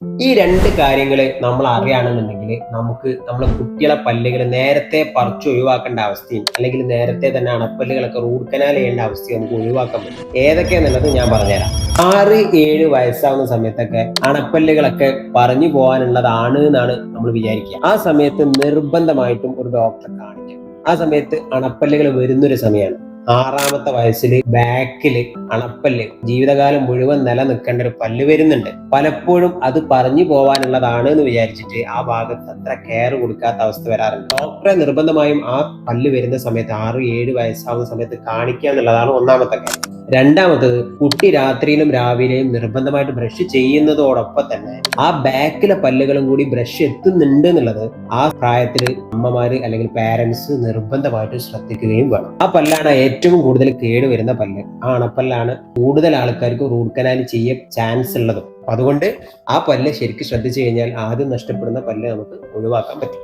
ഈ രണ്ട് കാര്യങ്ങൾ നമ്മൾ അറിയുകയാണെന്നുണ്ടെങ്കിൽ നമുക്ക് നമ്മളെ കുട്ടികളെ പല്ലുകൾ നേരത്തെ പറിച്ച് ഒഴിവാക്കേണ്ട അവസ്ഥയും അല്ലെങ്കിൽ നേരത്തെ തന്നെ അണപ്പല്ലുകളൊക്കെ റൂട്ട് കനാൽ ചെയ്യേണ്ട അവസ്ഥയും നമുക്ക് ഒഴിവാക്കാൻ പറ്റും. ഏതൊക്കെയാന്നുള്ളത് ഞാൻ പറഞ്ഞുതരാം. 6-7 വയസ്സാവുന്ന സമയത്തൊക്കെ അണപ്പല്ലുകളൊക്കെ പറഞ്ഞു പോകാനുള്ളതാണ് എന്നാണ് നമ്മൾ വിചാരിക്കുക. ആ സമയത്ത് നിർബന്ധമായിട്ടും ഒരു ഡോക്ടറെ കാണിക്കണം. ആ സമയത്ത് അണപ്പല്ലുകൾ വരുന്നൊരു സമയമാണ്. 6-ാമത്തെ വയസ്സിൽ ബാക്കില് അണപ്പല്ല് ജീവിതകാലം മുഴുവൻ നിലനിൽക്കേണ്ട ഒരു പല്ല് വരുന്നുണ്ട്. പലപ്പോഴും അത് പറഞ്ഞു പോവാനുള്ളതാണ് എന്ന് വിചാരിച്ചിട്ട് ആ ഭാഗത്ത് അത്ര കെയർ കൊടുക്കാത്ത അവസ്ഥ വരാറുണ്ട്. ഡോക്ടറെ നിർബന്ധമായും ആ പല്ല് വരുന്ന സമയത്ത് 6-7 വയസ്സാവുന്ന സമയത്ത് കാണിക്കുക എന്നുള്ളതാണ് ഒന്നാമത്തെ കാര്യം. രണ്ടാമത്തത്, കുട്ടി രാത്രിയിലും രാവിലെയും നിർബന്ധമായിട്ട് ബ്രഷ് ചെയ്യുന്നതോടൊപ്പം തന്നെ ആ ബാക്കിലെ പല്ലുകളും കൂടി ബ്രഷ് എത്തുന്നുണ്ട് എന്നുള്ളത് ആ പ്രായത്തിൽ അമ്മമാര് അല്ലെങ്കിൽ പാരന്റ്സ് നിർബന്ധമായിട്ട് ശ്രദ്ധിക്കുകയും വേണം. ആ പല്ലാണ് ഏറ്റവും കൂടുതൽ കേട് വരുന്ന പല്ല്. ആ അണപ്പല്ലാണ് കൂടുതൽ ആൾക്കാർക്ക് റൂട്ട് കനാൽ ചെയ്യാൻ ചാൻസ് ഉള്ളതും. അതുകൊണ്ട് ആ പല്ല് ശരിക്കും ശ്രദ്ധിച്ചു കഴിഞ്ഞാൽ ആദ്യം നഷ്ടപ്പെടുന്ന പല്ല് നമുക്ക് ഒഴിവാക്കാൻ പറ്റും.